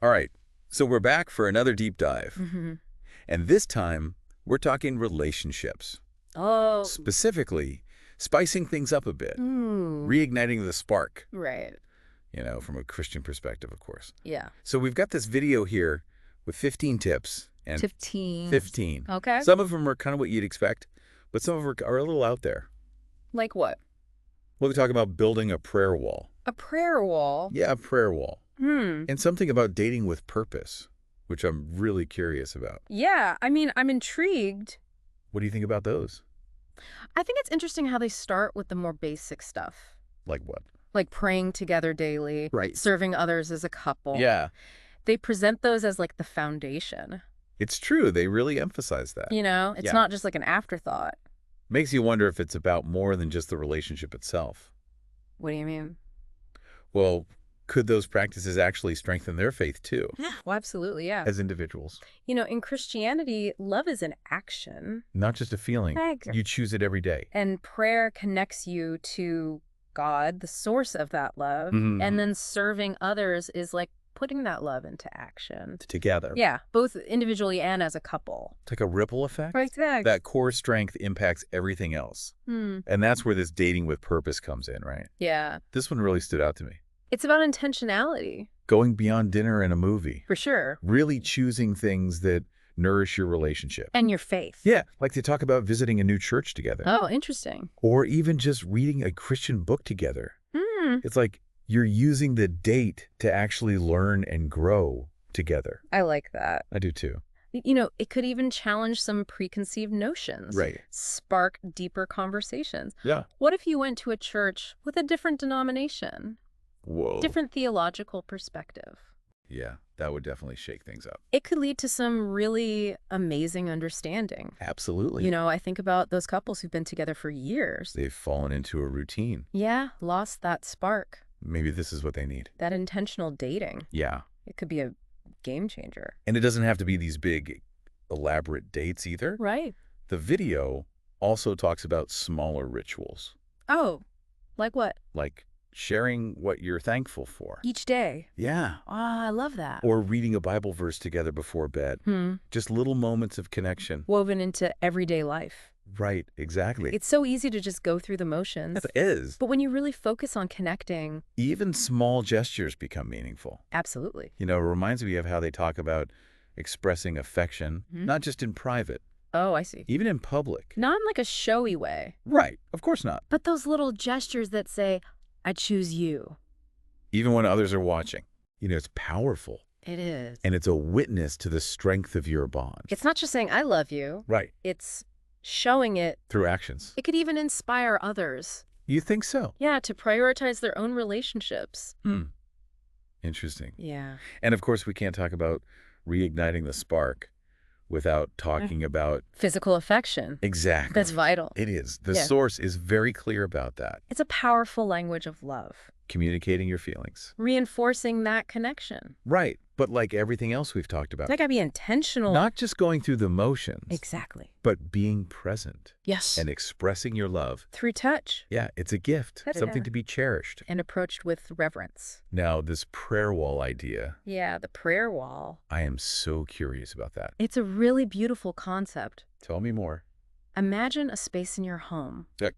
All right, so we're back for another deep dive. Hmm. And this time, we're talking relationships. Oh, Specifically, spicing things up a bit, ooh, reigniting the spark, right. from a Christian perspective, of course. Yeah. So we've got this video here with 15 tips, and 15. 15. Okay. Some of them are kind of what you'd expect, but some of them are a little out there. Like what? We'll talk about building a prayer wall. A prayer wall. Yeah, a prayer wall. Hmm. And something about dating with purpose, which I'm really curious about. Yeah, I mean, I'm intrigued. What do you think about those? I think it's interesting how they start with the more basic stuff, Like what? like praying together daily, Right. serving others as a couple. Yeah, They present those as like the foundation. it's true. They really emphasize that. It's Yeah. not just like an afterthought. Makes you wonder if it's about more than just the relationship itself. What do you mean? Well, could those practices actually strengthen their faith too, Yeah. Well, absolutely, yeah. as individuals? In Christianity, love is an action. Not just a feeling. You choose it every day. And prayer connects you to God, the source of that love. Mhm. And then serving others is like putting that love into action. Together. Yeah, both individually and as a couple. It's like a ripple effect. Exactly. That core strength impacts everything else. Hmm. And that's where this dating with purpose comes in, right? Yeah. This one really stood out to me. It's about intentionality. Going beyond dinner and a movie. For sure. Really choosing things that nourish your relationship. And your faith. Yeah, like they talk about visiting a new church together. Oh, interesting. Or even just reading a Christian book together. Hmm. It's like you're using the date to actually learn and grow together. I like that. I do too. It could even challenge some preconceived notions. Right. Spark deeper conversations. Yeah. What if you went to a church with a different denomination? Whoa. Different theological perspective. Yeah, that would definitely shake things up. It could lead to some really amazing understanding. Absolutely. I think about those couples who've been together for years. They've fallen into a routine. Yeah, lost that spark, Maybe this is what they need. that intentional dating. Yeah. It could be a game changer. And it doesn't have to be these big, elaborate dates either. Right. The video also talks about smaller rituals, Oh, like what? like sharing what you're thankful for. Each day. Yeah. Ah, I love that. Or reading a Bible verse together before bed. Just little moments of connection. Woven into everyday life. Right, exactly. It's so easy to just go through the motions. It is. But when you really focus on connecting, Even small gestures become meaningful. absolutely. It reminds me of how they talk about expressing affection, not just in private, Oh, I see. even in public. Not in like a showy way, Right, of course not. but those little gestures that say, I choose you. Even when others are watching. It's powerful. It is. And it's a witness to the strength of your bond. It's not just saying, I love you. Right. It's showing it. Through actions. It could even inspire others. You think so? Yeah, to prioritize their own relationships. Interesting. Yeah. And of course, we can't talk about reigniting the spark without talking about... Physical affection. Exactly. That's vital. It is. The Yeah. source is very clear about that. It's a powerful language of love. Communicating your feelings. Reinforcing that connection. Right. But like everything else we've talked about, That gotta be intentional. not just going through the motions, Exactly. but being present Yes. and expressing your love. Through touch. Yeah, it's a gift, That is- something to be cherished. And approached with reverence. Now, this prayer wall idea, Yeah, the prayer wall. I am so curious about that. It's a really beautiful concept. Tell me more. Imagine a space in your home Yeah.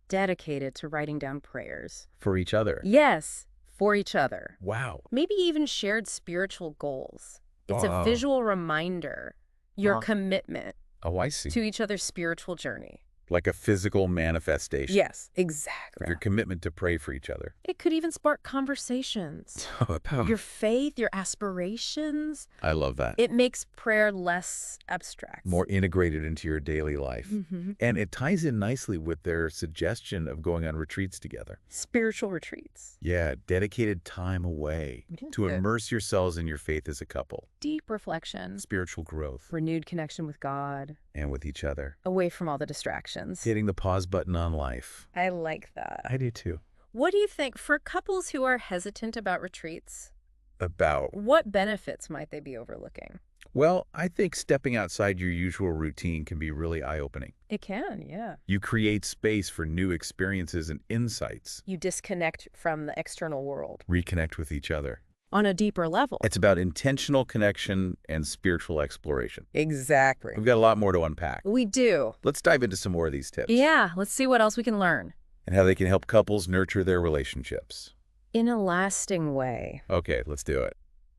dedicated to writing down prayers. For each other. Yes, for each other. Wow. Maybe even shared spiritual goals. It's a Oh. visual reminder, your commitment Oh, I see. to each other's spiritual journey. Like a physical manifestation Yes, of exactly. your commitment to pray for each other. It could even spark conversations. Your faith, your aspirations. I love that. It makes prayer less abstract. More integrated into your daily life. Mhm. And it ties in nicely with their suggestion of going on retreats together. Spiritual retreats. Yeah, dedicated time away to Yeah. immerse yourselves in your faith as a couple. Deep reflection. Spiritual growth Renewed connection with God. and with each other. Away from all the distractions. Hitting the pause button on life. I like that. I do too. What do you think for couples who are hesitant about retreats? About, What benefits might they be overlooking? well, I think stepping outside your usual routine can be really eye-opening. It can, yeah. You create space for new experiences and insights. You disconnect from the external world. Reconnect with each other. On a deeper level. It's about intentional connection and spiritual exploration. Exactly. We've got a lot more to unpack. We do. Let's dive into some more of these tips. Yeah, let's see what else we can learn. And how they can help couples nurture their relationships. In a lasting way. Okay, let's do it.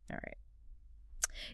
All right.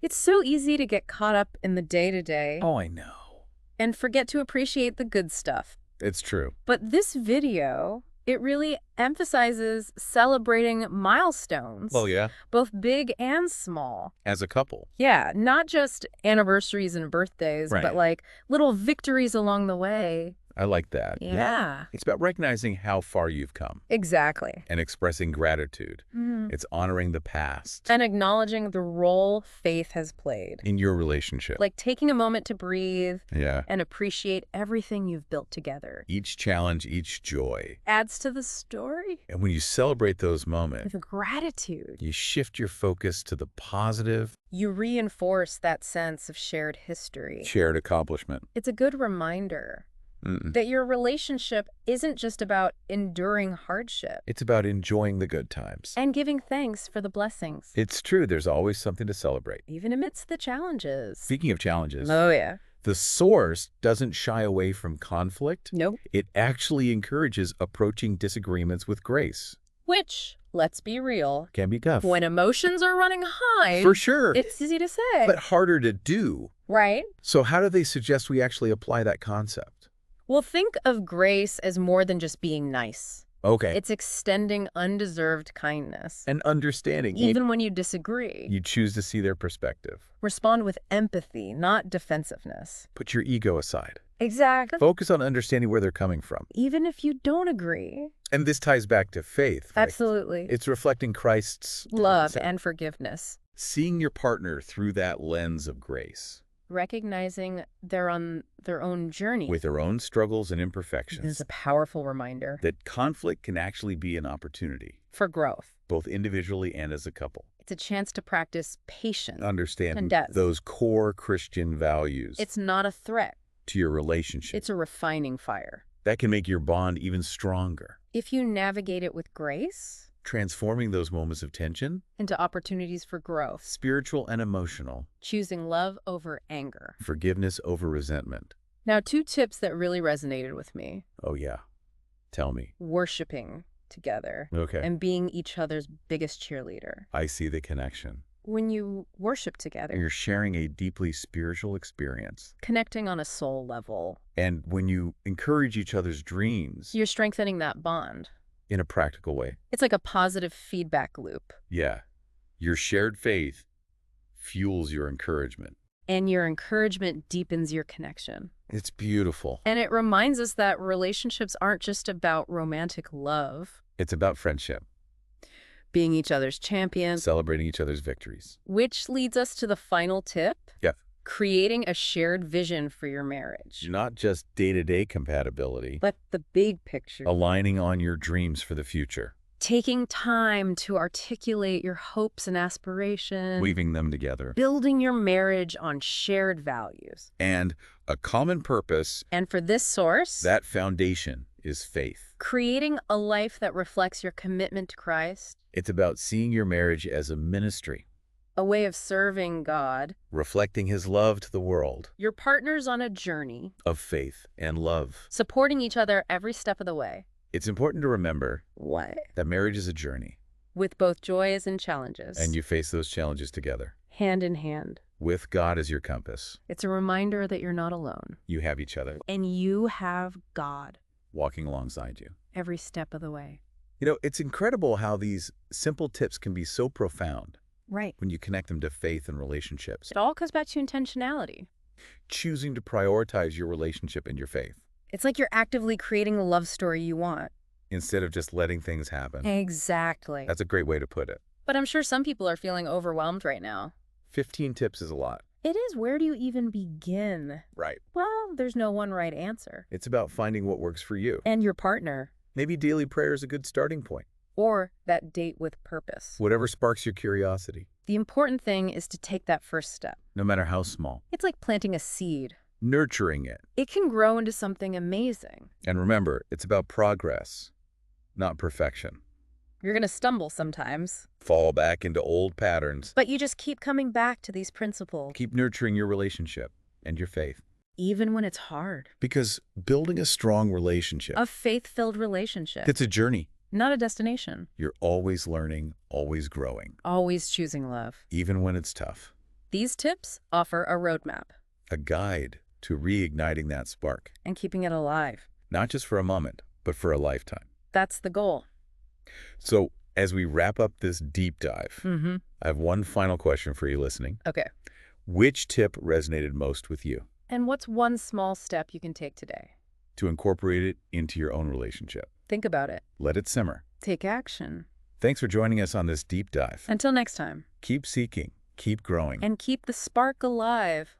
It's so easy to get caught up in the day-to-day. Oh, I know. And forget to appreciate the good stuff. It's true. But this video, it really emphasizes celebrating milestones. Oh, yeah? Both big and small. As a couple. Yeah, not just anniversaries and birthdays, Right. but like little victories along the way. I like that. Yeah. It's about recognizing how far you've come Exactly. and expressing gratitude. Mhm. It's honoring the past And acknowledging the role faith has played. in your relationship. Like taking a moment to breathe Yeah. and appreciate everything you've built together. Each challenge, each joy. Adds to the story And when you celebrate those moments, with gratitude. you shift your focus to the positive, You reinforce that sense of shared history. shared accomplishment. It's a good reminder that your relationship isn't just about enduring hardship It's about enjoying the good times. and giving thanks for the blessings, It's true, there's always something to celebrate. even amidst the challenges. Speaking of challenges, Oh, yeah. the source doesn't shy away from conflict. Nope. It actually encourages approaching disagreements with grace. Which, let's be real, Can be tough. when emotions are running high, For sure. it's easy to say. But harder to do. Right? So how do they suggest we actually apply that concept? Well, think of grace as more than just being nice. Okay. It's extending undeserved kindness. And understanding. Even when you disagree. You choose to see their perspective. Respond with empathy, not defensiveness. Put your ego aside. Exactly. Focus on understanding where they're coming from. Even if you don't agree. And this ties back to faith. Right? Absolutely. It's reflecting Christ's Love and forgiveness. seeing your partner through that lens of grace. Recognizing they're on their own journey. With their own struggles and imperfections. Is a powerful reminder. That conflict can actually be an opportunity. For growth. Both individually and as a couple. It's a chance to practice patience. Understand and depth. those core Christian values. It's not a threat. To your relationship. It's a refining fire. That can make your bond even stronger. If you navigate it with grace. Transforming those moments of tension. Into opportunities for growth. Spiritual and emotional. Choosing love over anger. Forgiveness over resentment. Now, 2 tips that really resonated with me. Oh, yeah. Tell me. Worshiping together. Okay. And being each other's biggest cheerleader. I see the connection. When you worship together. You're sharing a deeply spiritual experience. Connecting on a soul level. And when you encourage each other's dreams. You're strengthening that bond. In a practical way. It's like a positive feedback loop. Yeah. Your shared faith fuels your encouragement. And your encouragement deepens your connection. It's beautiful. And it reminds us that relationships aren't just about romantic love. It's about friendship. Being each other's champions. Celebrating each other's victories. Which leads us to the final tip. Yeah. Creating a shared vision for your marriage. Not just day-to-day compatibility. But the big picture. Aligning on your dreams for the future. Taking time to articulate your hopes and aspirations. Weaving them together. Building your marriage on shared values. And a common purpose. And for this source. That foundation is faith. Creating a life that reflects your commitment to Christ. It's about seeing your marriage as a ministry. A way of serving God. Reflecting his love to the world. Your partner's on a journey. Of faith and love. Supporting each other every step of the way. It's important to remember. What? That marriage is a journey. With both joys and challenges. And you face those challenges together. Hand in hand. With God as your compass. It's a reminder that you're not alone. You have each other. And you have God. Walking alongside you. Every step of the way. You know, it's incredible how these simple tips can be so profound. Right. When you connect them to faith and relationships. It all comes back to intentionality. Choosing to prioritize your relationship and your faith. It's like you're actively creating the love story you want. Instead of just letting things happen. Exactly. That's a great way to put it. But I'm sure some people are feeling overwhelmed right now. 15 tips is a lot. It is. Where do you even begin? Right. Well, there's no one right answer. It's about finding what works for you. And your partner. Maybe daily prayer is a good starting point. Or that date with purpose. Whatever sparks your curiosity. The important thing is to take that first step. No matter how small. It's like planting a seed. Nurturing it. It can grow into something amazing. And remember, it's about progress, not perfection. You're going to stumble sometimes, Fall back into old patterns. but you just keep coming back to these principles, Keep nurturing your relationship and your faith. even when it's hard. Because building a strong relationship, A faith-filled relationship, it's a journey. not a destination. You're always learning, always growing, Always choosing love. even when it's tough. These tips offer a roadmap A guide to reigniting that spark, and keeping it alive. not just for a moment, but for a lifetime. That's the goal. So, as we wrap up this deep dive, Mm-hmm. I have one final question for you listening. Okay. Which tip resonated most with you And what's one small step you can take today? to incorporate it into your own relationship? Think about it. Let it simmer. Take action. Thanks for joining us on this deep dive. Until next time. Keep seeking, keep growing. And keep the spark alive.